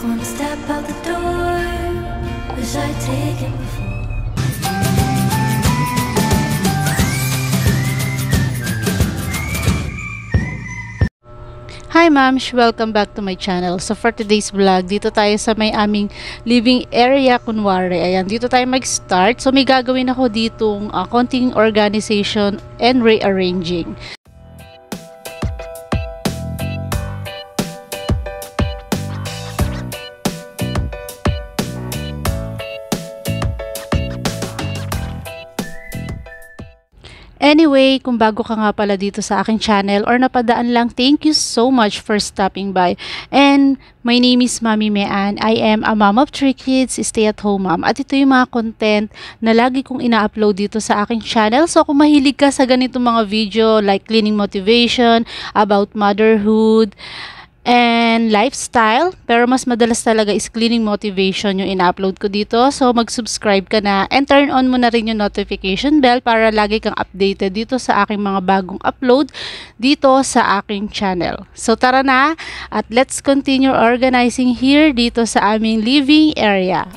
Gonna step out the door, wish I'd taken before. Hi ma'ams! Welcome back to my channel. So for today's vlog, dito tayo sa may aming living area kunwari. Ayan, dito tayo mag-start. So may gagawin ako ditong konting organization and rearranging. Anyway, kung bago ka nga pala dito sa aking channel or napadaan lang, thank you so much for stopping by. And my name is Mami Mean. I am a mom of 3 kids, stay-at-home mom. At ito yung mga content na lagi kong ina-upload dito sa aking channel. So kung mahilig ka sa ganitong mga video like cleaning motivation, about motherhood, and lifestyle, pero mas madalas talaga is cleaning motivation yung ina-upload ko dito. So mag-subscribe ka na and turn on mo na rin yung notification bell para lagi kang updated dito sa aking mga bagong upload dito sa aking channel. So tara na at let's continue organizing here dito sa aming living area.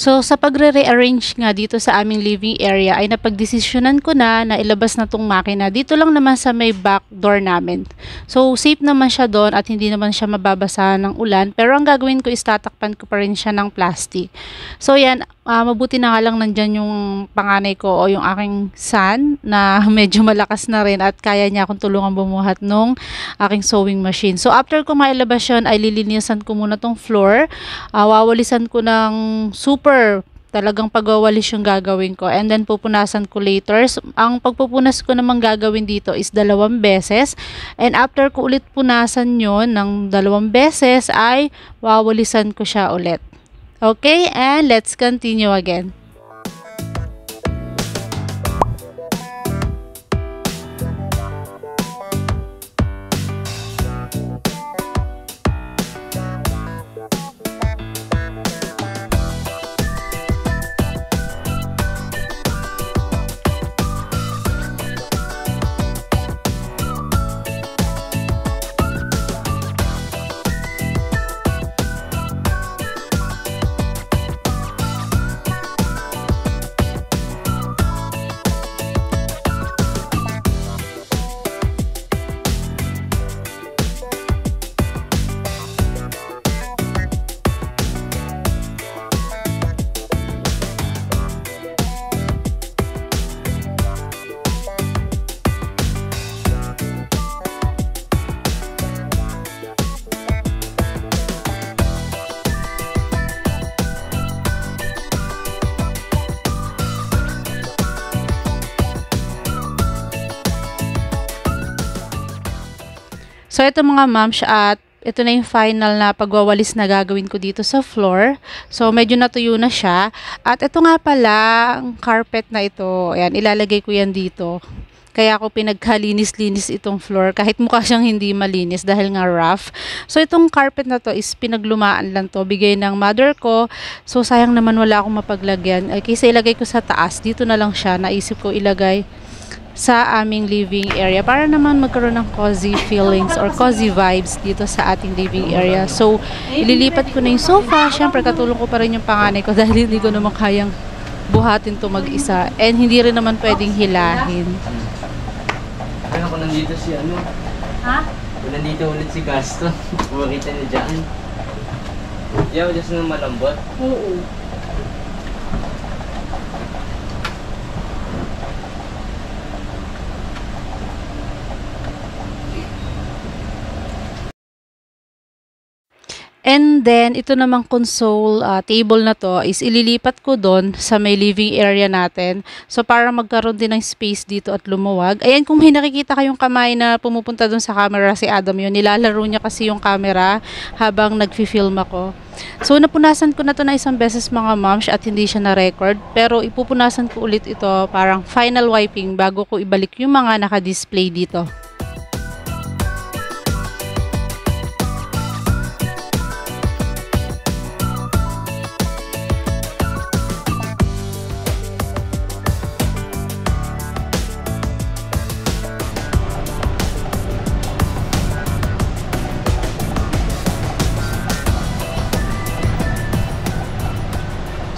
So, sa pagre-rearrange nga dito sa aming living area ay napagdesisyonan ko na ilabas na tong makina. Dito lang naman sa may back door namin. So, safe naman siya doon at hindi naman siya mababasa ng ulan. Pero ang gagawin ko is tatakpan ko pa rin siya ng plastic. So, yan. Mabuti na nga lang nandyan yung panganay ko o yung aking son na medyo malakas na rin at kaya niya akong tulungan bumuhat nung aking sewing machine. So, after ko mailabas yun, ay lilinisan ko muna tong floor. Wawalisan ko ng super talagang pagwawalis yung gagawin ko and then pupunasan ko later. So, ang pagpupunas ko namang gagawin dito is 2 beses and after ko ulit punasan yon ng 2 beses ay wawalisan ko siya ulit. Okay, and let's continue again. So, ito mga moms at ito na yung final na pagwawalis na gagawin ko dito sa floor. So, medyo natuyo na siya. At ito nga pala, ang carpet na ito. Ayan, ilalagay ko yan dito. Kaya ako pinagkalinis-linis itong floor kahit mukha siyang hindi malinis dahil nga rough. So, itong carpet na to is pinaglumaan lang to. Bigay ng mother ko. So, sayang naman wala akong mapaglagyan. Kaysa ilagay ko sa taas, dito na lang siya. Naisip ko ilagay sa aming living area para naman magkaroon ng cozy feelings or cozy vibes dito sa ating living area. So, ililipat ko na yung sofa. Siyempre, katulong ko pa rin yung panganay ko dahil hindi ko naman kayang buhatin to mag-isa. And hindi rin naman pwedeng hilahin. Ano kung nandito si ano? Ha? Kung nandito ulit si Gaston. Pumakita niya dyan. Yaw, just na malambot. Oo. And then, ito namang console table na to is ililipat ko doon sa may living area natin. So, para magkaroon din ng space dito at lumuwag. Ayan, kung may nakikita kayong kamay na pumupunta doon sa camera, si Adam yun. Nilalaro niya kasi yung camera habang nagfi-film ako. So, napunasan ko na to na 1 beses mga moms at hindi siya na-record. Pero, ipupunasan ko ulit ito parang final wiping bago ko ibalik yung mga naka-display dito.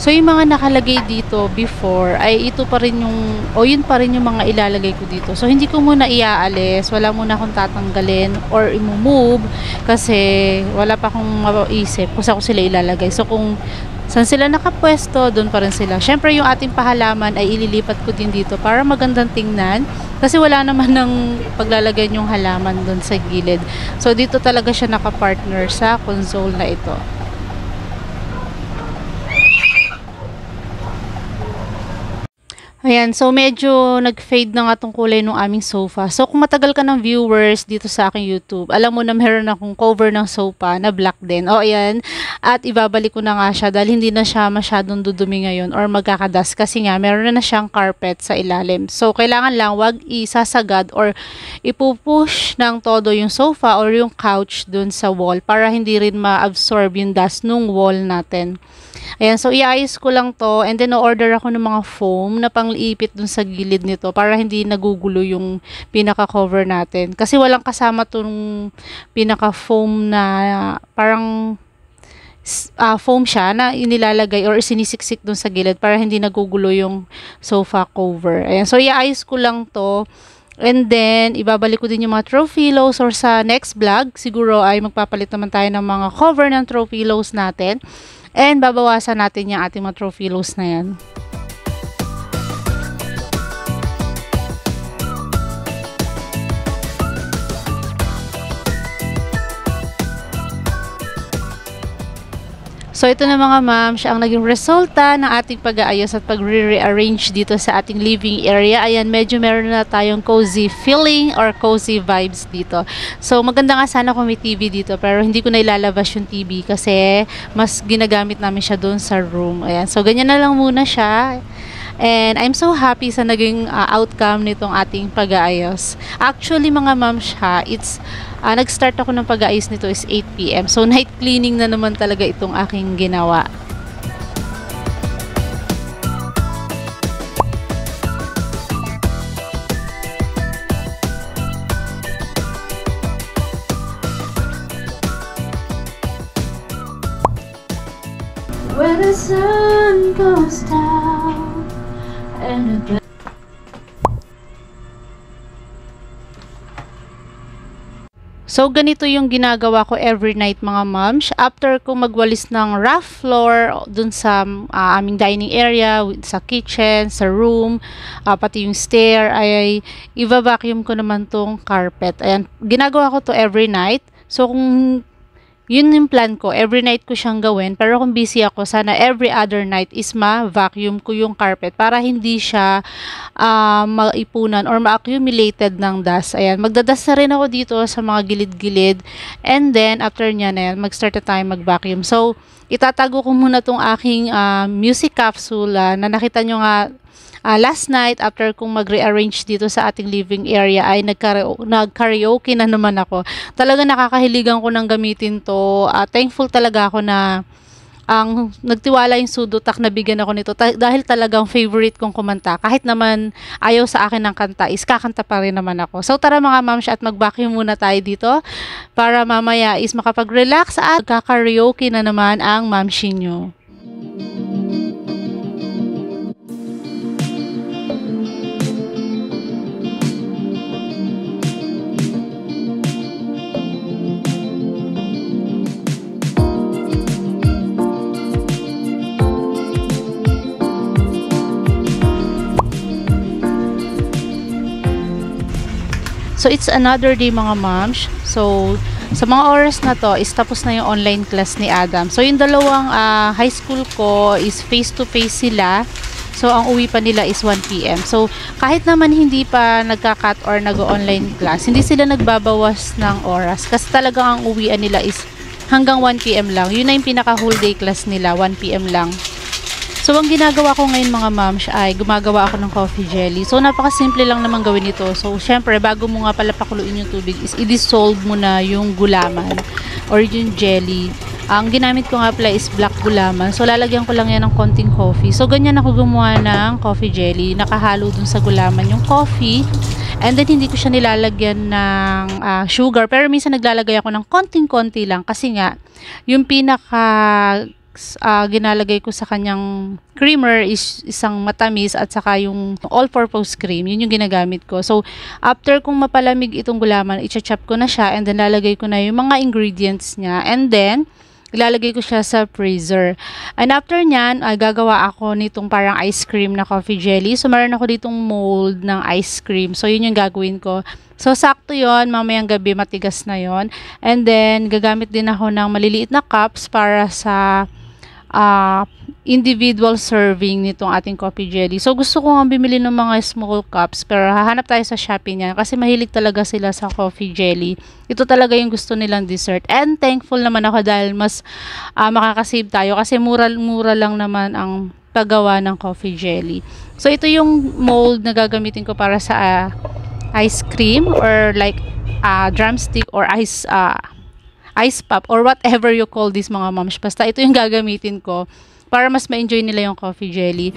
So yung mga nakalagay dito before ay ito pa rin yun pa rin yung mga ilalagay ko dito. So hindi ko muna iaalis, wala muna akong tatanggalin or i-move kasi wala pa akong maisip kung saan ko sila ilalagay. So kung saan sila nakapwesto, doon pa rin sila. Syempre yung ating pahalaman ay ililipat ko din dito para magandang tingnan kasi wala naman ng paglalagay yung halaman doon sa gilid. So dito talaga siya nakapartner sa console na ito. Ayan, so medyo nag-fade na nga tong kulay ng aming sofa. So kung matagal ka ng viewers dito sa aking YouTube, alam mo na meron akong cover ng sofa na black din. O ayan, at ibabalik ko na nga siya dahil hindi na siya masyadong dudumi ngayon or magkakadas kasi nga meron na siyang carpet sa ilalim. So kailangan lang wag isasagad or ipupush ng todo yung sofa or yung couch dun sa wall para hindi rin ma-absorb yung dust nung wall natin. Ayan, so iayos ko lang to and then o-order ako ng mga foam na pangliipit dun sa gilid nito para hindi nagugulo yung pinaka-cover natin. Kasi walang kasama tong pinaka-foam na parang foam siya na inilalagay or sinisiksik dun sa gilid para hindi nagugulo yung sofa cover. Ayan, so iayos ko lang to. And then, ibabalik ko din yung mga throw pillows or sa next vlog, siguro ay magpapalit naman tayo ng mga cover ng throw pillows natin. And babawasan natin yung ating mga throw pillows na yan. So ito na mga ma'am, siya ang naging resulta ng ating pag-aayos at pag-rearrange dito sa ating living area. Ayan, medyo meron na tayong cozy feeling or cozy vibes dito. So maganda nga sana kung may TV dito pero hindi ko na ilalabas yung TV kasi mas ginagamit namin siya doon sa room. Ayan, so ganyan na lang muna siya. And I'm so happy sa naging outcome nitong ating pag-aayos. Actually mga ma'am siya, nag-start ako ng pag-aayos nito is 8 PM. So night cleaning na naman talaga itong aking ginawa. When the sun goes down and the So, ganito yung ginagawa ko every night mga moms. After ko magwalis ng rough floor dun sa aming dining area, sa kitchen, sa room, pati yung stair, ay i-vacuum ko naman tong carpet. Ayan, ginagawa ko to every night. So, kung yun yung plan ko, every night ko siyang gawin. Pero kung busy ako, sana every other night is ma-vacuum ko yung carpet para hindi siya maipunan or ma-accumulated ng dust. Ayan, magdadust na rin ako dito sa mga gilid-gilid. And then, after niya na yan, mag-start na tayo mag-vacuum. So, itatago ko muna tong aking music capsule na nakita nyo nga last night after kong mag-rearrange dito sa ating living area ay nag-karaoke na naman ako. Talaga nakakahiligan ko nang gamitin to. Thankful talaga ako na ang nagtiwala yung Sudotak na bigyan ako nito dahil talagang favorite kong kumanta. Kahit naman ayaw sa akin ng kanta, is kakanta pa rin naman ako. So tara mga ma'am at mag-vacuum muna tayo dito para mamaya is makapag-relax at kaka-karaoke na naman ang mamshi nyo. So, it's another day mga moms. So, sa mga oras na to, is tapos na yung online class ni Adam. So, yung dalawang high school ko is face-to-face sila. So, ang uwi pa nila is 1 PM. So, kahit naman hindi pa nagka-cut or nag-online class, hindi sila nagbabawas ng oras. Kasi talagang ang uwian nila is hanggang 1 PM lang. Yun na yung pinaka-whole day class nila, 1 PM lang. So, ang ginagawa ko ngayon mga moms ay gumagawa ako ng coffee jelly. So, napakasimple lang naman gawin ito. So, syempre, bago mo nga pala pakuluin yung tubig is i-dissolve mo na yung gulaman or yung jelly. Ang ginamit ko nga pala is black gulaman. So, lalagyan ko lang yan ng konting coffee. So, ganyan ako gumawa ng coffee jelly. Nakahalo dun sa gulaman yung coffee. And then, hindi ko siya nilalagyan ng sugar. Pero minsan naglalagay ako ng konting-konti lang kasi nga, yung pinaka ginalagay ko sa kanyang creamer is isang matamis at saka yung all-purpose cream. Yun yung ginagamit ko. So, after kung mapalamig itong gulaman, i-chop ko na siya and then lalagay ko na yung mga ingredients niya. And then, ilalagay ko siya sa freezer. And after nyan, gagawa ako nitong parang ice cream na coffee jelly. So, meron ako ditong mold ng ice cream. So, yun yung gagawin ko. So, sakto yon, mamayang gabi matigas na yon. And then, gagamit din ako ng maliliit na cups para sa individual serving nitong ating coffee jelly. So, gusto ko nga bumili ng mga small cups, pero hahanap tayo sa Shopee niyan kasi mahilig talaga sila sa coffee jelly. Ito talaga yung gusto nilang dessert. And thankful naman ako dahil mas makakasave tayo kasi mura lang naman ang paggawa ng coffee jelly. So, ito yung mold na gagamitin ko para sa ice cream or like drumstick or ice pop or whatever you call this mga moms. Basta ito yung gagamitin ko para mas ma-enjoy nila yung coffee jelly.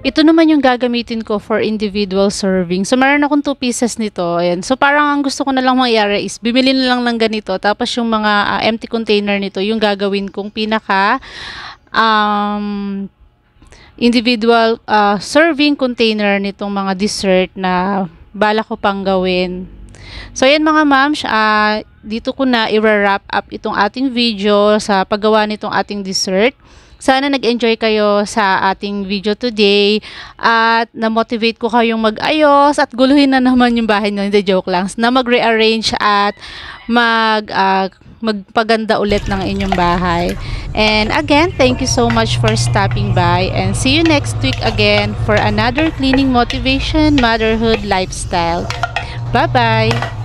Ito naman yung gagamitin ko for individual serving. So, meron akong 2 pieces nito. Ayan. So, parang ang gusto ko na lang mangyari is bimili na lang ng ganito. Tapos, yung mga empty container nito, yung gagawin kong pinaka individual serving container nitong mga dessert na bala ko pang gawin. So, ayan mga moms, dito ko na i-wrap up itong ating video sa paggawa nitong ating dessert. Sana nag-enjoy kayo sa ating video today at na-motivate ko kayong mag-ayos at guluhin na naman yung bahay nyo, hindi joke lang, na mag-rearrange at magpaganda ulit ng inyong bahay. And again, thank you so much for stopping by and see you next week again for another cleaning motivation, motherhood lifestyle. Bye-bye!